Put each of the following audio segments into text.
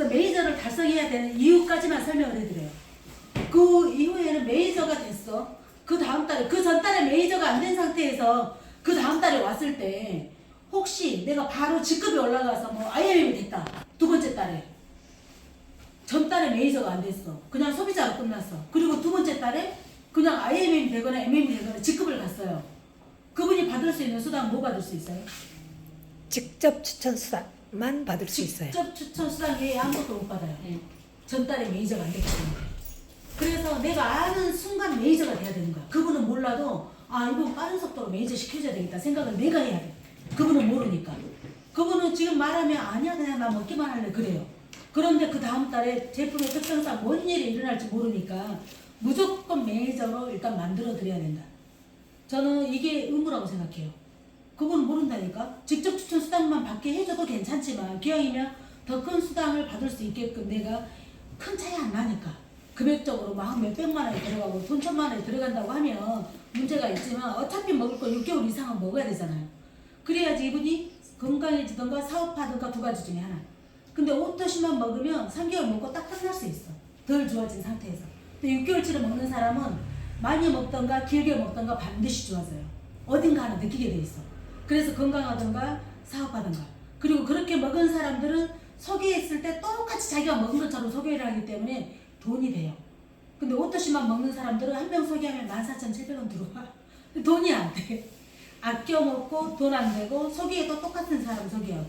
그래서 메이저를 달성해야 되는 이유까지만 설명을 해드려요. 그 이후에는 메이저가 됐어. 그 다음 달에, 그 전 달에 메이저가 안 된 상태에서 그 다음 달에 왔을 때 혹시 내가 바로 직급이 올라가서 뭐 IMM이 됐다. 두 번째 달에. 전 달에 메이저가 안 됐어. 그냥 소비자로 끝났어. 그리고 두 번째 달에 그냥 IMM이 되거나 MM이 되거나 직급을 갔어요. 그분이 받을 수 있는 수당 뭐 받을 수 있어요? 직접 추천 수당만 받을 수 있어요. 직접 추천 수당 외에 아무것도 못 받아요. 전 달에 메이저가 안 됐기 때문에. 그래서 내가 아는 순간 메이저가 돼야 되는 거야. 그분은 몰라도 아 이분 빠른 속도로 메이저 시켜줘야 되겠다 생각을 내가 해야 돼. 그분은 모르니까. 그분은 지금 말하면 아니야 그냥 나 먹기만 할래 그래요. 그런데 그 다음 달에 제품의 특성상 뭔 일이 일어날지 모르니까 무조건 메이저로 일단 만들어 드려야 된다. 저는 이게 의무라고 생각해요. 그분은 모른다니까. 직접 추천 수당만 받게 해줘도 괜찮지만 기왕이면 더 큰 수당을 받을 수 있게끔 내가 큰 차이 안 나니까 금액적으로 막 몇백만 원이 들어가고 돈 천만 원이 들어간다고 하면 문제가 있지만 어차피 먹을 거 6개월 이상은 먹어야 되잖아요. 그래야지 이분이 건강해지던가 사업하던가 두 가지 중에 하나. 근데 오토시만 먹으면 3개월 먹고 딱 끝날 수 있어. 덜 좋아진 상태에서. 근데 6개월치를 먹는 사람은 많이 먹던가 길게 먹던가 반드시 좋아져요. 어딘가 하나 느끼게 돼 있어. 그래서 건강하던가 사업하던가. 그리고 그렇게 먹은 사람들은 소개했을 때 똑같이 자기가 먹은 것처럼 소개를 하기 때문에 돈이 돼요. 근데 오토시만 먹는 사람들은 한 명 소개하면 14,700원 들어와. 돈이 안 돼. 아껴 먹고 돈 안 되고 소개해도 똑같은 사람 소개하고.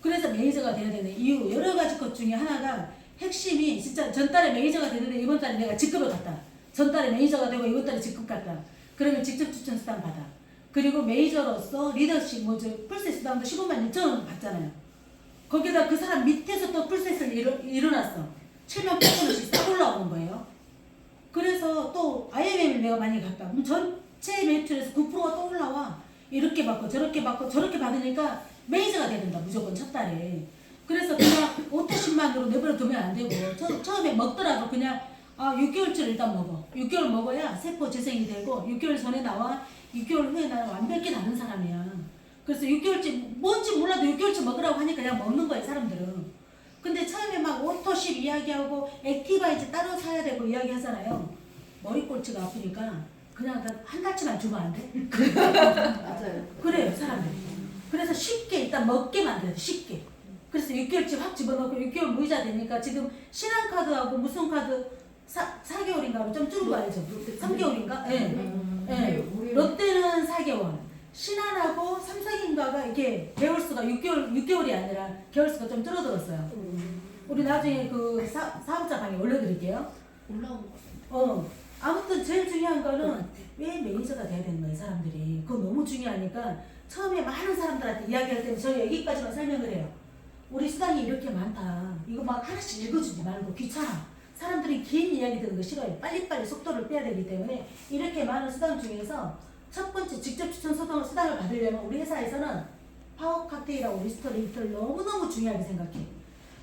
그래서 메이저가 돼야 되는 이유 여러 가지 것 중에 하나가 핵심이 진짜 전달에 메이저가 되는데 이번 달에 내가 직급을 갔다. 전달에 메이저가 되고 이번 달에 직급 갔다. 그러면 직접 추천 수당 받아. 그리고 메이저로서 리더십 뭐죠 풀셋 수당도 15만 1천 원 받잖아요. 거기다 그 사람 밑에서 또 풀셋을 일어났어. 7만 8천 원씩 싹 올라오는 거예요. 그래서 또 IMM을 내가 많이 갔다. 그럼 전체 매출에서 9%가 또 올라와. 이렇게 받고 저렇게 받고 저렇게 받으니까 메이저가 돼야 된다. 무조건 첫 달에. 그래서 그냥 오토십만으로 내버려 두면 안 되고 처음에 먹더라도 그냥 6개월치를 일단 먹어. 6개월 먹어야 세포 재생이 되고 6개월 전에 나와 6개월 후에 나와 완벽히 다른 사람이야. 그래서 6개월치 뭔지 몰라도 6개월치 먹으라고 하니까 그냥 먹는 거예요 사람들은. 근데 처음에 막 오토십 이야기하고 액티바이즈 따로 사야 되고 이야기 하잖아요. 머리 꼴찌가 아프니까 그냥 한 달치만 주면 안 돼? 맞아요. 그래요 사람들. 그래서 쉽게 일단 먹게 만들어야 돼 쉽게. 그래서 6개월치 확 집어넣고 6개월 무이자 되니까 지금 신한카드하고 무슨 카드 4개월인가 좀 줄은 거 알죠? 3개월인가? 네. 롯데는 4개월. 신한하고 삼성인가가 이렇게 개월수가 6개월이 아니라 개월수가 좀 줄어들었어요. 우리 나중에 그 사업자 방에 올려드릴게요. 올라온 거. 아무튼 제일 중요한 거는 왜 매니저가 돼야 되는 거예요, 사람들이. 그거 너무 중요하니까 처음에 많은 사람들한테 이야기할 때는 저희 여기까지만 설명을 해요. 우리 수당이 이렇게 많다. 이거 막 하나씩 읽어주지 말고 귀찮아. 사람들이 긴 이야기 듣는 거 싫어요. 빨리빨리 속도를 빼야 되기 때문에 이렇게 많은 수당 중에서 첫 번째 직접 추천 수당을 받으려면 우리 회사에서는 파워 칵테일하고 리스터 리스트를 너무너무 중요하게 생각해.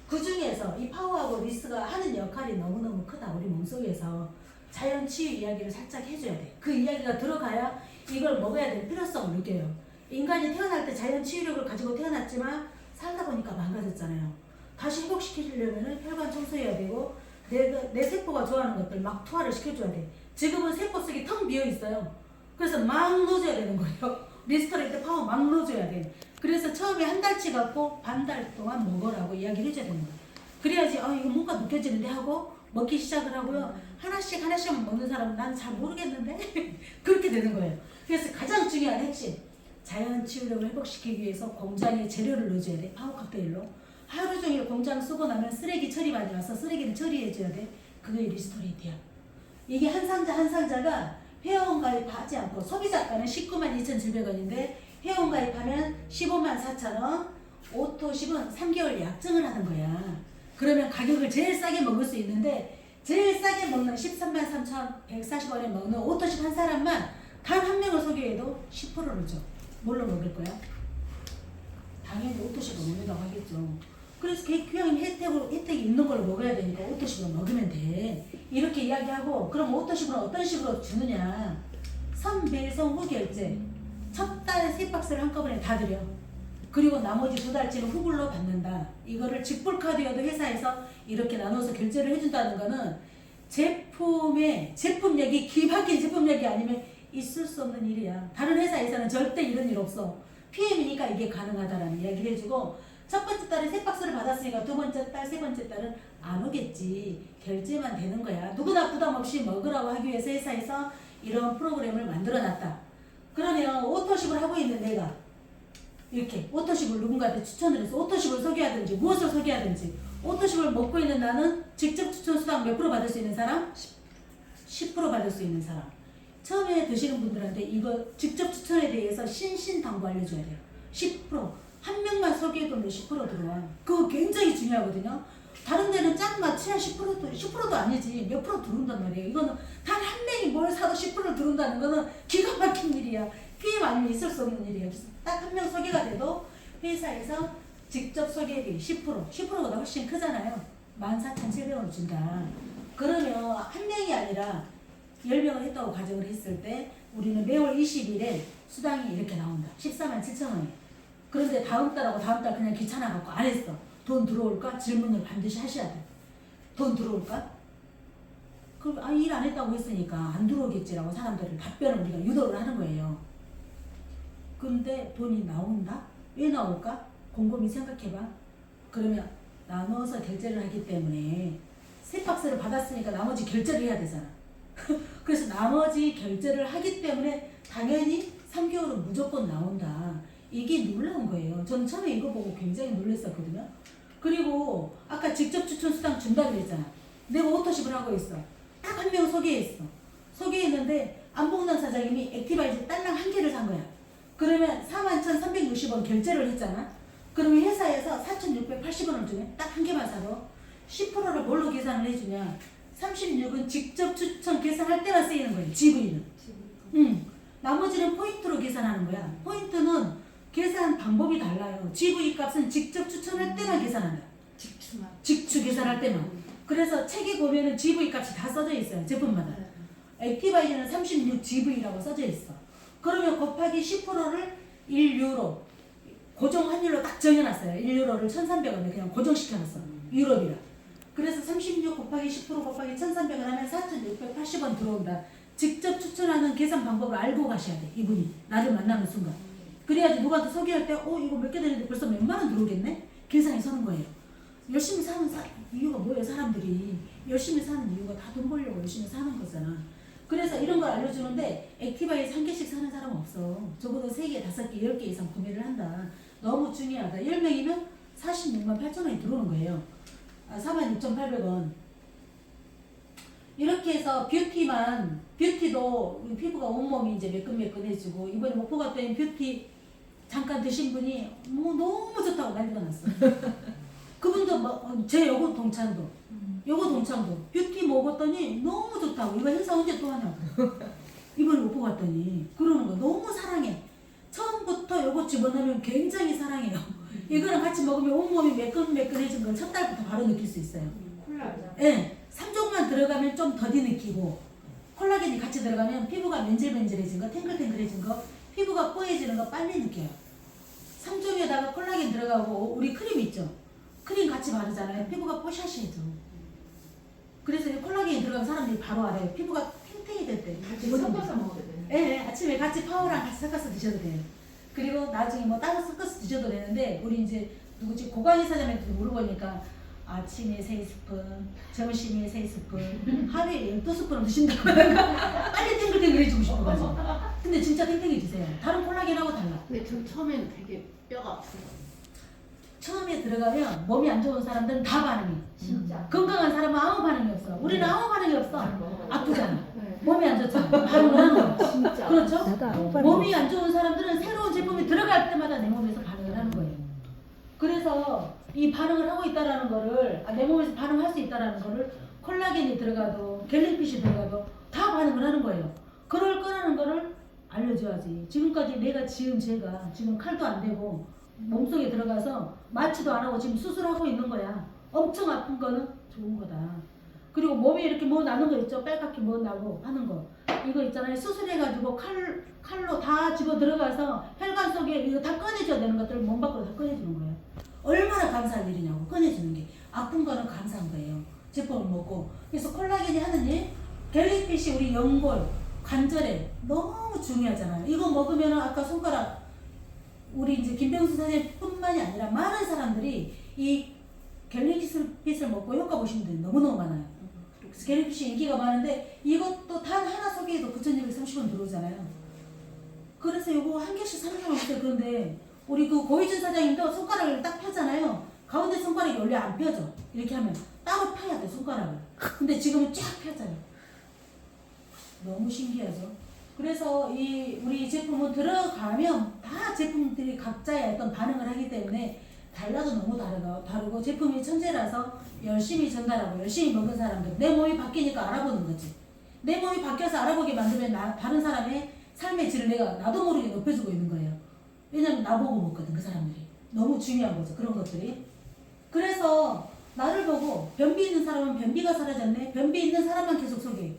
그 중에서 이 파워하고 리스가 하는 역할이 너무너무 크다. 우리 몸속에서 자연 치유 이야기를 살짝 해줘야 돼. 그 이야기가 들어가야 이걸 먹어야 될 필요성을 느껴요. 인간이 태어날 때 자연 치유력을 가지고 태어났지만 살다 보니까 망가졌잖아요. 다시 회복시키려면 혈관 청소해야 되고 내 세포가 좋아하는 것들 막 투하를 시켜줘야 돼. 지금은 세포 속이 텅 비어 있어요. 그래서 막 넣어줘야 되는 거예요. 리스토레이트 파워 막 넣어줘야 돼. 그래서 처음에 한 달치 갖고 반 달 동안 먹으라고 이야기를 해줘야 되는 거예요. 그래야지 이거 뭔가 느껴지는데 하고 먹기 시작을 하고요. 하나씩 하나씩만 먹는 사람은 난 잘 모르겠는데 그렇게 되는 거예요. 그래서 가장 중요한 핵심 자연 치유력을 회복시키기 위해서 공장에 재료를 넣어줘야 돼. 파워 칵테일로 하루 종일 공장 쓰고 나면 쓰레기 처리반이 와서 쓰레기를 처리해줘야 돼. 그게 리스토레이트야. 이게 한 상자 한 상자가 회원 가입하지 않고 소비자가는 19만 2,700원인데 회원 가입하면 15만 4,000원. 오토십은 3개월 약정을 하는 거야. 그러면 가격을 제일 싸게 먹을 수 있는데 제일 싸게 먹는 13만 3,140원에 먹는 오토십 한 사람만 단 한 명을 소개해도 10%를 줘. 뭘로 먹을 거야? 당연히 오토십을 먹는다고 하겠죠. 그래서 기왕이면 혜택이 있는 걸로 먹어야 되니까 오토십으로 먹으면 돼. 이렇게 이야기하고 그럼 오토십으로 어떤 식으로 주느냐. 선배송 후결제 첫 달에 3박스를 한꺼번에 다 드려. 그리고 나머지 2달치는 후불로 받는다. 이거를 직불카드여도 회사에서 이렇게 나눠서 결제를 해준다는 거는 제품의 제품력이 기박힌 제품력이 아니면 있을 수 없는 일이야. 다른 회사에서는 절대 이런 일 없어. PM이니까 이게 가능하다라는 이야기를 해주고 첫 번째 달에 3박스를 받았으니까 두 번째 달, 세 번째 달은 안 오겠지. 결제만 되는 거야. 누구나 부담 없이 먹으라고 하기 위해서 회사에서 이런 프로그램을 만들어놨다. 그러면 오토십을 하고 있는 내가 이렇게 오토십을 누군가한테 추천을 해서 오토십을 소개하든지 무엇을 소개하든지 오토십을 먹고 있는 나는 직접 추천 수당 몇 프로 받을 수 있는 사람? 10% 받을 수 있는 사람. 처음에 드시는 분들한테 이거 직접 추천에 대해서 신신당부 알려줘야 돼요. 10%. 한 명만 소개해도 10% 들어와. 그거 굉장히 중요하거든요. 다른 데는 짠 맛이야 10%도 아니지. 몇 프로 들어온단 말이에요. 이거는 단 한 명이 뭘 사도 10% 들어온다는 거는 기가 막힌 일이야. PM 아니면 있을 수 없는 일이에요. 그래서 딱 한 명 소개가 돼도 회사에서 직접 소개액이 10%보다 훨씬 크잖아요. 14,700원을 준다. 그러면 한 명이 아니라 10명을 했다고 가정을 했을 때 우리는 매월 20일에 수당이 이렇게 나온다. 147,000원이. 그런데 다음 달하고 다음 달 그냥 귀찮아갖고 안 했어. 돈 들어올까? 질문을 반드시 하셔야 돼. 돈 들어올까? 그럼 일 안 했다고 했으니까 안 들어오겠지라고 사람들은 답변을 우리가 유도를 하는 거예요. 근데 돈이 나온다? 왜 나올까? 곰곰이 생각해봐. 그러면 나눠서 결제를 하기 때문에 3박스를 받았으니까 나머지 결제를 해야 되잖아. 그래서 나머지 결제를 하기 때문에 당연히 3개월은 무조건 나온다. 이게 놀라운 거예요. 저는 처음에 이거 보고 굉장히 놀랐었거든요. 그리고 아까 직접 추천 수당 준다고 그랬잖아. 내가 오토십을 하고 있어. 딱 한 명 소개했어. 소개했는데 안봉남 사장님이 액티바이즈 딸랑 한 개를 산 거야. 그러면 41,360원 결제를 했잖아. 그러면 회사에서 4,680원을 주네. 딱 한 개만 사도 10%를 뭘로 계산을 해주냐. 36은 직접 추천 계산할 때만 쓰이는 거예요. GV는. 나머지는 포인트로 계산하는 거야. 포인트는 계산 방법이 달라요. GV 값은 직접 추천할 때만 계산한다. 직추 계산할 때만. 그래서 책에 보면은 GV 값이 다 써져 있어요. 제품마다. 액티바이저는 36 GV라고 써져 있어. 그러면 곱하기 10%를 1유로 고정 환율로 딱 정해놨어요. 1유로를 1,300원에 그냥 고정시켜놨어. 유럽이라. 그래서 36 곱하기 10% 곱하기 1,300원 하면 4,680원 들어온다. 직접 추천하는 계산 방법을 알고 가셔야 돼. 이분이 나를 만나는 순간. 그래야지 누구한테 소개할 때 이거 몇 개 되는데 벌써 몇만 원 들어오겠네? 계산이 서는 거예요. 열심히 사는 이유가 뭐예요? 사람들이 열심히 사는 이유가 다 돈 벌려고 열심히 사는 거잖아. 그래서 이런 걸 알려주는데 액티바이에서 한 개씩 사는 사람은 없어. 적어도 3개, 5개, 10개 이상 구매를 한다. 너무 중요하다. 10명이면 46만 8천 원이 들어오는 거예요. 46,800원. 이렇게 해서 뷰티도 피부가 온몸이 이제 매끈매끈해지고 이번에 목포 갔더니 뷰티 잠깐 드신 분이 뭐 너무 좋다고 난리가 났어. 그분도 제 요거 동창도 뷰티 먹었더니 너무 좋다고. 이거 행사 언제 또 하냐고. 이번에 목포 갔더니 그러는 거 너무 사랑해. 처음부터 요거 집어넣으면 굉장히 사랑해요. 이거랑 같이 먹으면 온몸이 매끈매끈해진 걸 첫 달부터 바로 느낄 수 있어요. 콜라죠? 네, 3종만 들어가면 좀 더디 느끼고 콜라겐이 같이 들어가면 피부가 맨질맨질해진 거, 탱글탱글해진 거, 피부가 뽀얘지는 거 빨리 느껴요. 3종에다가 콜라겐 들어가고 우리 크림 있죠? 크림 같이 바르잖아요. 피부가 뽀샤시해져. 그래서 이 콜라겐이 들어가면 사람들이 바로 알아요. 피부가 탱탱이 될 때. 같이 섞어서 먹어야 되네. 네, 아침에 같이 파워랑 같이 섞어서 드셔도 돼요. 그리고 나중에 뭐 따로 섞어서 드셔도 되는데 우리 이제 누구지 고관이 사장님한테 물어보니까 아침에 3스푼, 점심에 3스푼, 하루에 12스푼을 드신다고 하니까 빨리 탱글탱글해지고 싶어가지고. 근데 진짜 탱탱해지세요. 다른 콜라겐하고 달라. 근데 전 처음에는 되게 뼈가 아프고. 처음에 들어가면 몸이 안 좋은 사람들은 다 반응해. 진짜. 건강한 사람은 아무 반응이 없어. 우리는 아무 반응이 없어. 아프잖아. 네. 몸이 안 좋잖아. 반응을 하는 거야. 진짜. 그렇죠? 나도 아무 반응 몸이 안 좋은 사람들은 새로운 제품이 들어갈 때마다 내 몸에서 반응을 하는 거예요. 그래서 이 반응을 하고 있다라는 거를 내 몸에서 반응할 수 있다라는 거를 콜라겐이 들어가도 갤린핏이 들어가도 다 반응을 하는 거예요. 그럴 거라는 거를 알려줘야지. 지금까지 내가 지은 죄가 지금 칼도 안 대고 몸속에 들어가서 마취도 안 하고 지금 수술하고 있는 거야. 엄청 아픈 거는 좋은 거다. 그리고 몸에 이렇게 뭐 나는 거 있죠? 빨갛게 뭐 나고 하는 거. 이거 있잖아요. 수술해가지고 칼로 다 집어 들어가서 혈관 속에 이거 다 꺼내줘야 되는 것들을 몸 밖으로 다 꺼내주는 거예요. 얼마나 감사한 일이냐고, 꺼내주는 게. 아픈 거는 감사한 거예요. 제품을 먹고. 그래서 콜라겐이 하는 일, 갤리핏이 우리 연골, 관절에 너무 중요하잖아요. 이거 먹으면 아까 손가락, 우리 이제 김병수 선생님뿐만이 아니라 많은 사람들이 이 갤리핏을 먹고 효과 보신 분들이 너무너무 많아요. 갤리핏이 인기가 많은데 이것도 단 하나 소개해도 9,230원 들어오잖아요. 그래서 이거 한 개씩 사는 사람 없어요. 그런데 우리 그 고희준 사장님도 손가락을 딱 펴잖아요. 가운데 손가락이 원래 안 펴져. 이렇게 하면 따로 펴야 돼, 손가락을. 근데 지금은 쫙 펴져요. 너무 신기하죠. 그래서 이 우리 제품은 들어가면 다 제품들이 각자의 어떤 반응을 하기 때문에 달라도 너무 다르고 제품이 천재라서 열심히 전달하고 열심히 먹은 사람들, 내 몸이 바뀌니까 알아보는 거지. 내 몸이 바뀌어서 알아보게 만들면 다른 사람의 삶의 질을 나도 모르게 높여주고 있는 거예요. 왜냐면 나보고 먹거든, 그 사람들이. 너무 중요한 거죠, 그런 것들이. 그래서 나를 보고 변비 있는 사람은 변비가 사라졌네, 변비 있는 사람만 계속 소개해.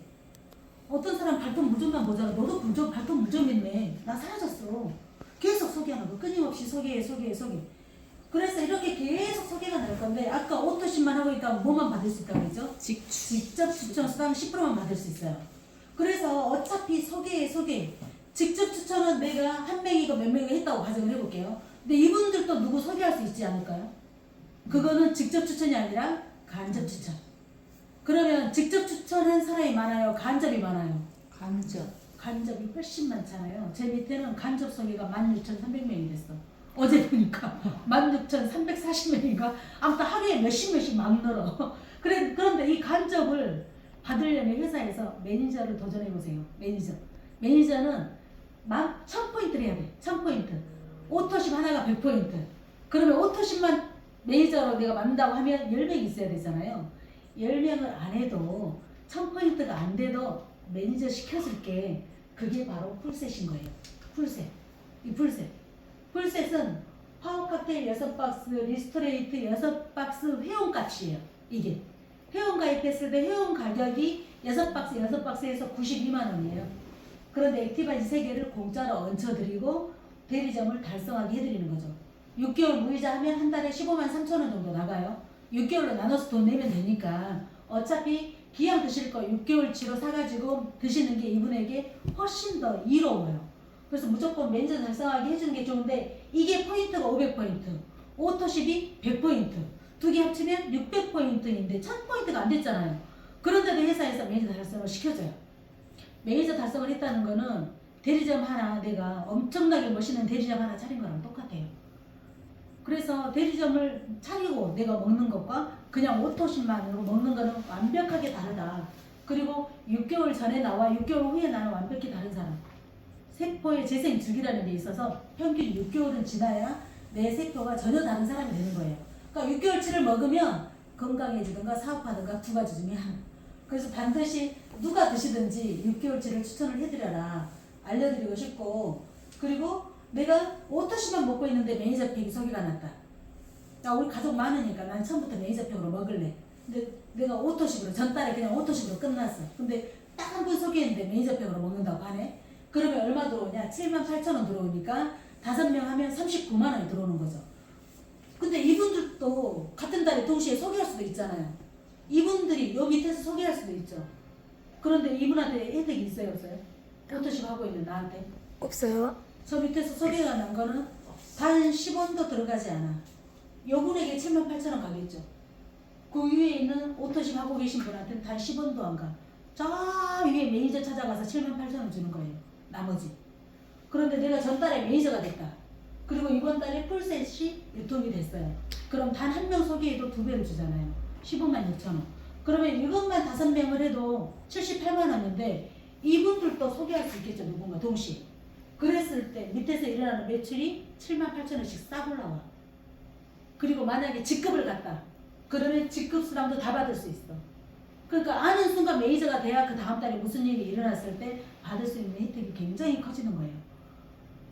어떤 사람 발톱 무좀만 보잖아. 너도 발톱 무좀 있네. 나 사라졌어. 계속 소개하는 거. 끊임없이 소개. 그래서 이렇게 계속 소개가 날 건데, 아까 오토십만 하고 있다면 뭐만 받을 수 있다고 그랬죠? 직접 추천 수당 10%만 받을 수 있어요. 그래서 어차피 소개. 직접 추천은 내가 한 명이고 몇 명이 했다고 가정을 해볼게요. 근데 이분들도 누구 소개할 수 있지 않을까요? 그거는 직접 추천이 아니라 간접 추천. 그러면 직접 추천한 사람이 많아요? 간접이 많아요? 간접이 훨씬 많잖아요. 제 밑에는 간접 소개가 16,300명이 됐어. 어제 보니까 16,340명인가? 아무튼 하루에 몇십 명씩 막 늘어. 그런데 이 간접을 받으려면 회사에서 매니저를 도전해보세요. 매니저는 1000포인트를 해야 돼. 1000포인트. 오토십 하나가 100포인트. 그러면 오토십만 매니저로 내가 만든다고 하면 10명이 있어야 되잖아요. 10명을 안 해도 1000포인트가 안 돼도 매니저 시켜줄게. 그게 바로 풀셋인 거예요. 풀셋. 이 풀셋은 화학 칵테일 6박스, 리스토레이트 6박스 회원값이에요. 이게. 회원 가입했을 때 회원 가격이 6박스에서 92만 원이에요. 그런데 액티바이즈 3개를 공짜로 얹혀드리고 대리점을 달성하게 해드리는 거죠. 6개월 무이자 하면 한 달에 15만 3천 원 정도 나가요. 6개월로 나눠서 돈 내면 되니까 어차피 기왕 드실 거 6개월치로 사가지고 드시는 게 이분에게 훨씬 더 이로워요. 그래서 무조건 매니저 달성하게 해주는 게 좋은데, 이게 포인트가 500포인트, 오토십이 100포인트, 두 개 합치면 600포인트인데 1000포인트가 안 됐잖아요. 그런데도 회사에서 매니저 달성을 시켜줘요. 매니저 달성을 했다는 거는 대리점 하나, 내가 엄청나게 멋있는 대리점 하나 차린 거랑 똑같아요. 그래서 대리점을 차리고 내가 먹는 것과 그냥 오토십만으로 먹는 거는 완벽하게 다르다. 그리고 6개월 전에 나와 6개월 후에 나는 완벽히 다른 사람. 세포의 재생 주기라는 게 있어서 평균 6개월은 지나야 내 세포가 전혀 다른 사람이 되는 거예요. 그러니까 6개월치를 먹으면 건강해지든가 사업하든가 두 가지 중에 하나. 그래서 반드시 누가 드시든지 6개월치를 추천을 해드려라. 알려드리고 싶고, 그리고 내가 오토십만 먹고 있는데 매니저팩이 소개가 났다. 야, 우리 가족 많으니까 난 처음부터 매니저팩으로 먹을래. 근데 내가 오토십으로, 전달에 그냥 오토십으로 끝났어. 근데 딱 한 번 소개했는데 매니저팩으로 먹는다고 하네. 그러면 얼마 들어오냐? 78,000원 들어오니까 5명 하면 39만 원이 들어오는 거죠. 근데 이분들도 같은 달에 동시에 소개할 수도 있잖아요. 이분들이 요 밑에서 소개할 수도 있죠. 그런데 이분한테 혜택이 있어요, 없어요? 오토십 하고 있는 나한테? 없어요. 저 밑에서 소개가 난 거는 단 10원도 들어가지 않아. 요분에게 78,000원 가겠죠. 그 위에 있는 오토십 하고 계신 분한테는 단 10원도 안 가. 저 위에 매니저 찾아가서 78,000원 주는 거예요. 나머지. 그런데 내가 전달에 매니저가 됐다. 그리고 이번 달에 풀셋이 유통이 됐어요. 그럼 단 한 명 소개해도 2배를 주잖아요. 15만 6천원. 그러면 이것만 5명을 해도 78만 원인데 이분들도 소개할 수 있겠죠. 누군가 동시에. 그랬을 때 밑에서 일어나는 매출이 7만 8천원씩 싹 올라와. 그리고 만약에 직급을 갔다. 그러면 직급 수당도 다 받을 수 있어. 그러니까 아는 순간 매니저가 돼야 그 다음 달에 무슨 일이 일어났을 때 받을 수 있는 혜택이 굉장히 커지는 거예요.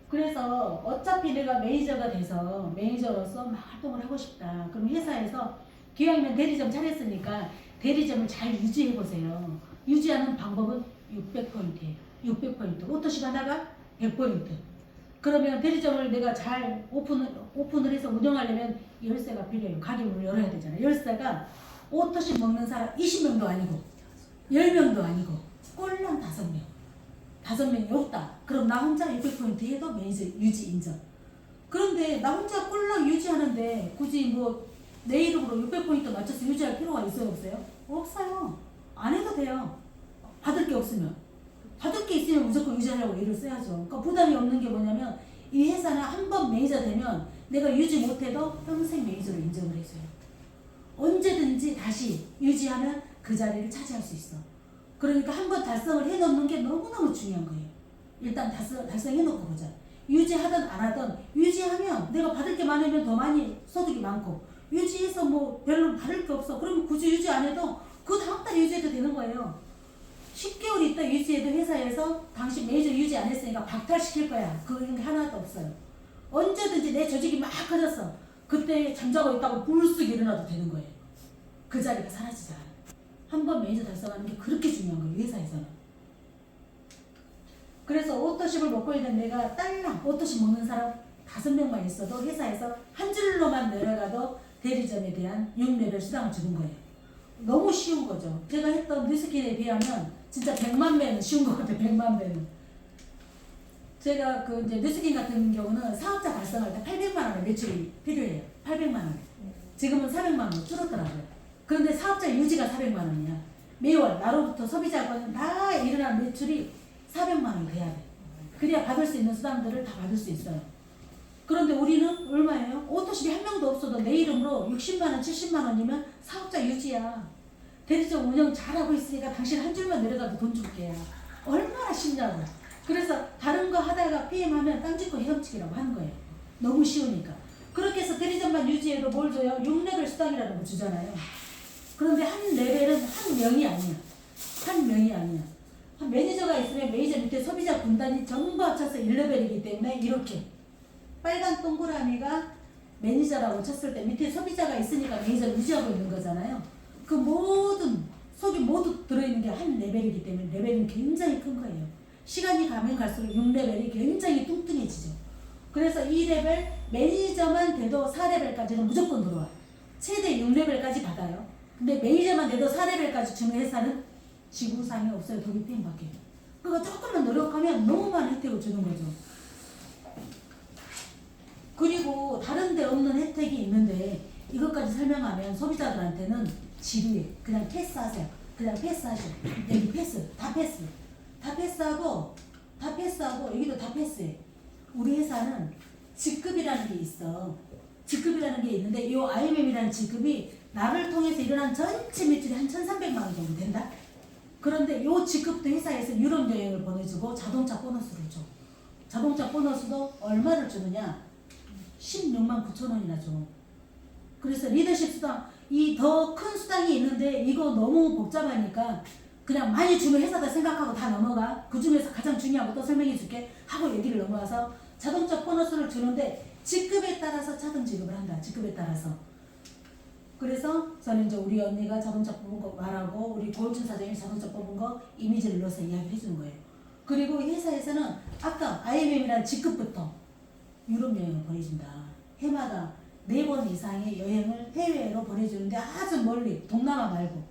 그래서 어차피 내가 매니저가 돼서 매니저로서 막 활동을 하고 싶다. 그럼 회사에서 기왕이면 대리점 차렸으니까 대리점을 잘 유지해 보세요. 유지하는 방법은 600포인트예요. 600포인트. 오토십 하나가 100포인트. 그러면 대리점을 내가 잘 오픈을 해서 운영하려면 열쇠가 필요해요. 가게 문을 열어야 되잖아요. 열쇠가 오토십 먹는 사람 20명도 아니고 10명도 아니고 꼴랑 5명. 5명이 없다. 그럼 나 혼자 600포인트 해도 매니저 유지 인정. 그런데 나 혼자 꼴랑 유지하는데 굳이 뭐 내 이름으로 600포인트 맞춰서 유지할 필요가 있어요? 없어요? 없어요. 안 해도 돼요. 받을 게 없으면. 받을 게 있으면 무조건 유지하려고 일을 써야죠. 그러니까 부담이 없는 게 뭐냐면 이 회사는 한 번 매니저 되면 내가 유지 못해도 평생 매니저로 인정을 해줘요. 언제든지 다시 유지하면 그 자리를 차지할 수 있어. 그러니까 한 번 달성을 해놓는 게 너무너무 중요한 거예요. 일단 달성해놓고 보자. 유지하든 안 하든 유지하면 내가 받을 게 많으면 더 많이 소득이 많고 유지해서 뭐 별로 받을 게 없어. 그러면 굳이 유지 안 해도 그 다음 달에 유지해도 되는 거예요. 10개월 있다 유지해도 회사에서 당신 매니저 유지 안 했으니까 박탈시킬 거야. 그런 게 하나도 없어요. 언제든지 내 조직이 막 커졌어. 그때 잠자고 있다고 불쑥 일어나도 되는 거예요. 그 자리가 사라지잖아. 한 번 매니저 달성하는 게 그렇게 중요한 거예요. 회사에서는. 그래서 오토십을 먹고 있는 내가 딸랑 오토십 먹는 사람 5명만 있어도 회사에서 한 줄로만 내려가도 대리점에 대한 6레벨 수당을 주는 거예요. 너무 쉬운 거죠. 제가 했던 뉴스킨에 비하면 진짜 100만 배는 쉬운 것 같아요. 100만 배는. 제가 그 이제 뉴스킨 같은 경우는 사업자 발생할 때 800만 원의 매출이 필요해요. 800만 원. 지금은 400만 원 줄었더라고요. 그런데 사업자 유지가 400만 원이야. 매월 나로부터 소비자가 다 일어난 매출이 400만 원이 돼야 돼. 그래야 받을 수 있는 수당들을 다 받을 수 있어요. 그런데 우리는 얼마예요? 오토십이 한 명도 없어도 내 이름으로 60만 원, 70만 원이면 사업자 유지야. 대리점 운영 잘하고 있으니까 당신 한 줄만 내려가도 돈 줄게요. 얼마나 쉽냐고. 그래서 다른 거 하다가 피임하면 땅 짓고 헤엄치기라고 하는 거예요. 너무 쉬우니까. 그렇게 해서 대리점만 유지해도 뭘 줘요? 6레벨 수당이라는 거 주잖아요. 그런데 한 레벨은 한 명이 아니야. 한 명이 아니야. 한 매니저가 있으면 매니저 밑에 소비자 군단이 전부 합쳐서 1레벨이기 때문에 이렇게 빨간 동그라미가 매니저라고 쳤을 때 밑에 소비자가 있으니까 매니저를 유지하고 있는 거잖아요. 그 모든 속이 모두 들어있는 게 한 레벨이기 때문에 레벨은 굉장히 큰 거예요. 시간이 가면 갈수록 6레벨이 굉장히 뚱뚱해지죠. 그래서 2레벨 매니저만 돼도 4레벨까지는 무조건 들어와요. 최대 6레벨까지 받아요. 근데 매니저만 돼도 4레벨까지 주는 회사는 지구상에 없어요. 도기팀밖에. 그러니까 조금만 노력하면 너무 많은 혜택을 주는 거죠. 그리고 다른 데 없는 혜택이 있는데 이것까지 설명하면 소비자들한테는 지루해. 그냥 패스하세요. 그냥 패스하셔. 여기 패스. 다 패스. 다 패스하고 여기도 다 패스해. 우리 회사는 직급이라는 게 있어. 직급이라는 게 있는데 이 IMM이라는 직급이 나를 통해서 일어난 전체 매출이 한 1,300만 원 정도 된다. 그런데 이 직급도 회사에서 유럽 여행을 보내주고 자동차 보너스를 줘. 자동차 보너스도 얼마를 주느냐? 16만 9천 원이나 줘. 그래서 리더십 수당, 이 더 큰 수당이 있는데 이거 너무 복잡하니까 그냥 많이 주는 회사다 생각하고 다 넘어가. 그 중에서 가장 중요한 거 또 설명해 줄게 하고 얘기를 넘어가서 자동차 보너스를 주는데 직급에 따라서 차등 지급을 한다. 직급에 따라서. 그래서 저는 이제 우리 언니가 자동차 뽑은 거 말하고 우리 고은춘 사장이 자동차 뽑은 거 이미지를 넣어서 이야기를 해주는 거예요. 그리고 회사에서는 아까 IMM이라는 직급부터 유럽 여행을 보내준다. 해마다 4번 이상의 여행을 해외로 보내주는데 아주 멀리 동남아 말고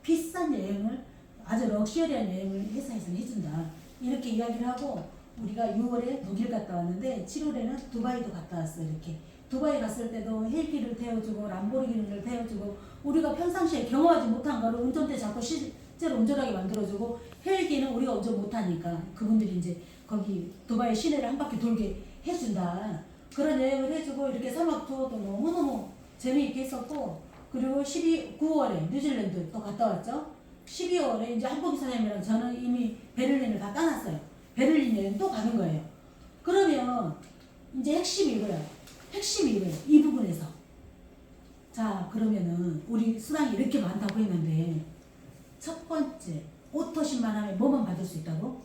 비싼 여행을 아주 럭셔리한 여행을 회사에서는 해준다. 이렇게 이야기를 하고 우리가 6월에 독일 갔다 왔는데 7월에는 두바이도 갔다 왔어. 이렇게 두바이 갔을 때도 헬기를 태워주고 람보르기니를 태워주고 우리가 평상시에 경험하지 못한 거를 운전대 잡고 실제로 운전하게 만들어주고 헬기는 우리가 운전 못하니까 그분들이 이제 거기 두바이 시내를 한 바퀴 돌게 해준다. 그런 여행을 해주고 이렇게 사막 투어도 너무너무 재미있게 했었고 그리고 9월에 뉴질랜드 또 갔다 왔죠. 12월에 이제 한복희 사장님이랑 저는 이미 베를린을 다 떠났어요. 베를린 여행 또 가는 거예요. 그러면 이제 핵심이 이거야. 핵심이 이거예요. 이 부분에서. 자, 그러면은 우리 수당이 이렇게 많다고 했는데 첫 번째 오토십만 하면 뭐만 받을 수 있다고?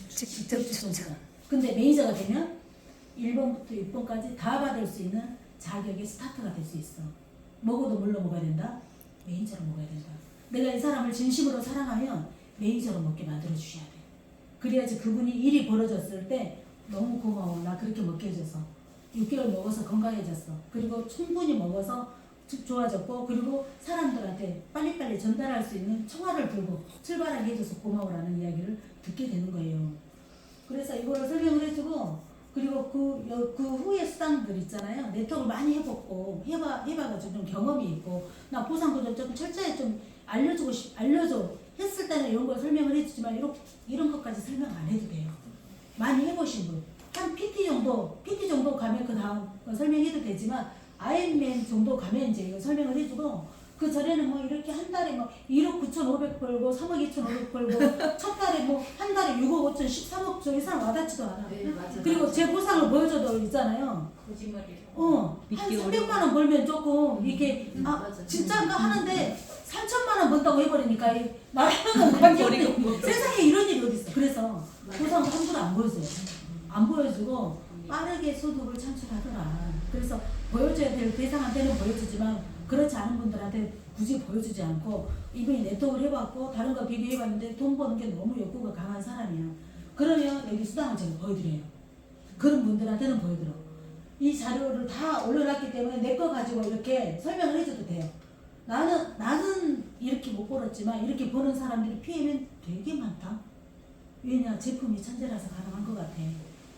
직접 추천. 근데 매니저가 되면 1번부터 6번까지 다 받을 수 있는 자격의 스타트가 될 수 있어. 먹어도 물로 먹어야 된다? 매니저로 먹어야 된다. 내가 이 사람을 진심으로 사랑하면 매니저로 먹게 만들어 주셔야 돼. 그래야지 그분이 일이 벌어졌을 때 너무 고마워. 나 그렇게 먹게 해줘서. 6개월 먹어서 건강해졌어. 그리고 충분히 먹어서 좋아졌고, 그리고 사람들한테 빨리빨리 전달할 수 있는 청화를 들고 출발하게 해줘서 고마워라는 이야기를 듣게 되는 거예요. 그래서 이거를 설명을 해주고, 그리고 그 후의 수당들 있잖아요. 네트워크를 많이 해봐가지고 좀 경험이 있고, 나 보상도 좀 철저히 좀 알려줘. 했을 때는 이런 걸 설명을 해주지만, 이런 것까지 설명 안 해도 돼요. 많이 해보신 분. 한 PT 정도 가면 그 다음 설명해도 되지만, 아이언맨 정도 가면 이제 이거 설명을 해주고, 그 전에는 뭐 이렇게 한 달에 뭐 1억 9,500 벌고 3억 2,500 벌고 첫 달에 뭐 한 달에 6억 5천 13억 저이 사람 와닿지도 않아. 네, 맞아. 그리고 제 보상을 보여줘도 있잖아요. 거짓말이에요. 한 300만 원 벌면 조금 이게 맞아. 진짜인가 하는데 3천만 원 번다고 해버리니까 나랑은 관계없는 세상에 이런 일이 어디 있어. 그래서 보상 함부로 안 보여줘요. 안 보여주고 빠르게 소득을 창출하더라. 그래서 보여줘야 될 대상한테는 보여주지만 그렇지 않은 분들한테 굳이 보여주지 않고, 이분이 네트워크를 해봤고 다른 거 비교해봤는데 돈 버는 게 너무 욕구가 강한 사람이야. 그러면 여기 수당을 제가 보여드려요. 그런 분들한테는 보여드려. 이 자료를 다 올려놨기 때문에 내 거 가지고 이렇게 설명을 해줘도 돼요. 나는 이렇게 못 벌었지만 이렇게 버는 사람들이 PM은 되게 많다. 왜냐, 제품이 천재라서 가능한 것 같아.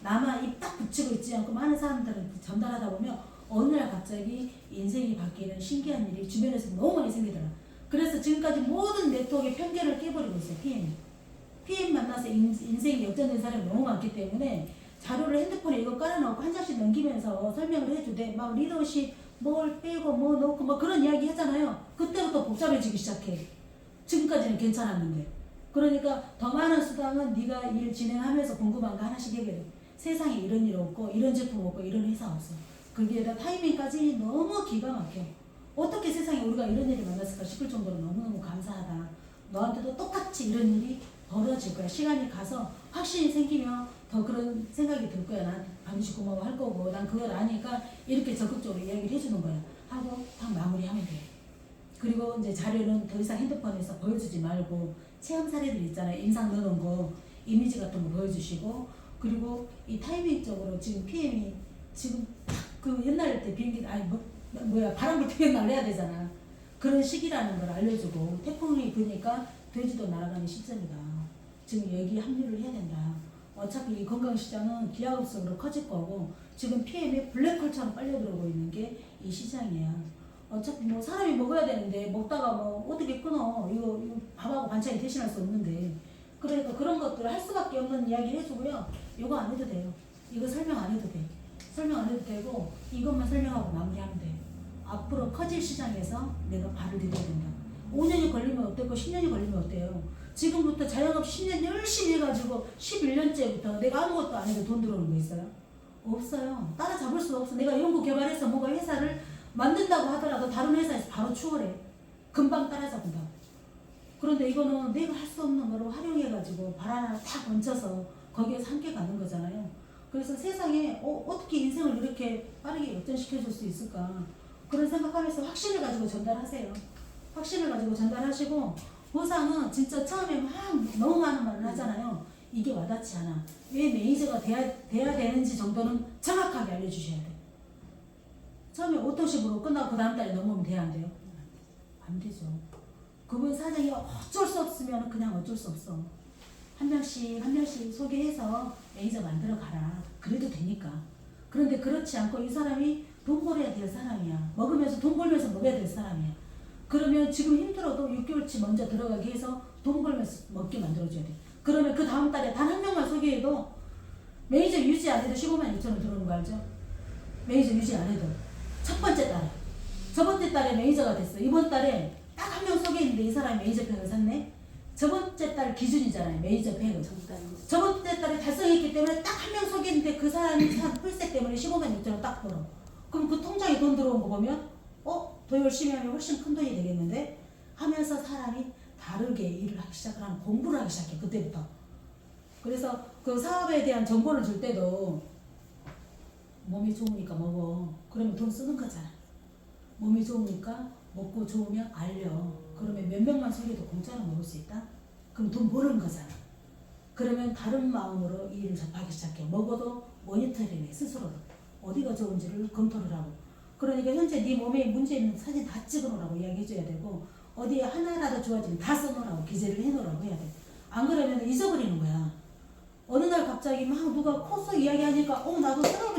나만 입 딱 붙이고 있지 않고 많은 사람들은 전달하다 보면 어느 날 갑자기 인생이 바뀌는 신기한 일이 주변에서 너무 많이 생기더라. 그래서 지금까지 모든 네트워크의 편견을 깨버리고 있어요. PM 만나서 인생이 역전된 사람이 너무 많기 때문에 자료를 핸드폰에 이거 깔아놓고 한 장씩 넘기면서 설명을 해주되, 막 리더십 뭘 빼고 뭐 넣고 뭐 그런 이야기 하잖아요. 그때부터 복잡해지기 시작해. 지금까지는 괜찮았는데. 그러니까 더 많은 수당은 네가 일 진행하면서 궁금한 거 하나씩 해결해. 세상에 이런 일 없고 이런 제품 없고 이런 회사 없어. 거기에다 타이밍까지 너무 기가 막혀. 어떻게 세상에 우리가 이런 일을 만났을까 싶을 정도로 너무너무 감사하다. 너한테도 똑같이 이런 일이 벌어질 거야. 시간이 가서 확신이 생기면 더 그런 생각이 들 거야. 난 반드시 고마워할 거고, 난 그걸 아니까 이렇게 적극적으로 이야기를 해주는 거야. 하고 딱 마무리하면 돼. 그리고 이제 자료는 더 이상 핸드폰에서 보여주지 말고 체험 사례들 있잖아요. 인상 넣어놓은 거, 이미지 같은 거 보여주시고, 그리고 이 타이밍적으로 지금 PM이 지금 그 옛날 때 비행기 바람불 태연 날려야 되잖아. 그런 시기라는 걸 알려주고, 태풍이 부니까 돼지도 날아가는 시점이다. 지금 여기 합류를 해야 된다. 어차피 이 건강시장은 기하급수로 커질 거고, 지금 PM에 블랙홀처럼 빨려 들어오고 있는 게 이 시장이야. 어차피 뭐 사람이 먹어야 되는데 먹다가 뭐 어떻게 끊어. 이거 밥하고 반찬이 대신할 수 없는데. 그러니까 그런 것들을 할 수밖에 없는 이야기 해주고요. 이거 안 해도 돼요. 이거 설명 안 해도 돼. 설명 안 해도 되고 이것만 설명하고 마무리하면 돼. 앞으로 커질 시장에서 내가 발을 들여야 된다. 5년이 걸리면 어땠고 10년이 걸리면 어때요. 지금부터 자영업 10년 열심히 해가지고 11년째부터 내가 아무것도 안 해도 돈 들어오는 거 있어요? 없어요. 따라잡을 수가 없어. 내가 연구 개발해서 뭐가 회사를 만든다고 하더라도 다른 회사에서 바로 추월해. 금방 따라잡는다. 그런데 이거는 내가 할 수 없는 거로 활용해가지고 발 하나 탁 얹혀서 거기에서 함께 가는 거잖아요. 그래서 세상에 어떻게 인생을 이렇게 빠르게 역전시켜줄 수 있을까. 그런 생각하면서 확신을 가지고 전달하세요. 확신을 가지고 전달하시고, 보상은 진짜 처음에 막 너무 많은 말을 하잖아요. 이게 와닿지 않아. 왜 매니저가 돼야 되는지 정도는 정확하게 알려주셔야 돼. 처음에 오토십으로 끝나고 그 다음 달에 넘으면 돼야 안 돼요? 안 되죠. 그분 사정이 어쩔 수 없으면 그냥 어쩔 수 없어. 한 명씩 소개해서 매니저 만들어 가라. 그래도 되니까. 그런데 그렇지 않고 이 사람이 돈 벌어야 될 사람이야. 먹으면서 돈 벌면서 먹어야 될 사람이야. 그러면 지금 힘들어도 6개월치 먼저 들어가게 해서 돈 벌면서 먹게 만들어줘야 돼. 그러면 그 다음 달에 단 한 명만 소개해도 매니저 유지 안 해도 15만 6천 원 들어오는 거 알죠? 매니저 유지 안 해도. 첫 번째 달에. 저번째 달에 매니저가 됐어. 이번 달에 딱 한 명 소개했는데 이 사람이 매니저 팩을 샀네? 저번째 달 기준이잖아요. 매니저 팩은. 저번째 달에 달성했기 때문에 딱 한 명 소개했는데 그 사람이 산 풀세 때문에 15만 6천 원 딱 벌어. 그럼 그 통장에 돈 들어온 거 보면 더 열심히 하면 훨씬 큰 돈이 되겠는데? 하면서 사람이 다르게 일을 하기 시작하면 공부를 하기 시작해. 그때부터. 그래서 그 사업에 대한 정보를 줄 때도 몸이 좋으니까 먹어. 그러면 돈 쓰는 거잖아. 몸이 좋으니까 먹고 좋으면 알려. 그러면 몇 명만 속여도 공짜로 먹을 수 있다? 그럼 돈 버는 거잖아. 그러면 다른 마음으로 이 일을 접하기 시작해. 먹어도 모니터링해 스스로 어디가 좋은지를 검토를 하고. 그러니까 현재 네 몸에 문제 있는 사진 다 찍어놓으라고 이야기해줘야 되고 어디에 하나라도 좋아지면 다 써놓으라고 기재를 해놓으라고 해야 돼. 안 그러면 잊어버리는 거야. 어느 날 갑자기 막 누가 코스 이야기하니까 나도 쓰라고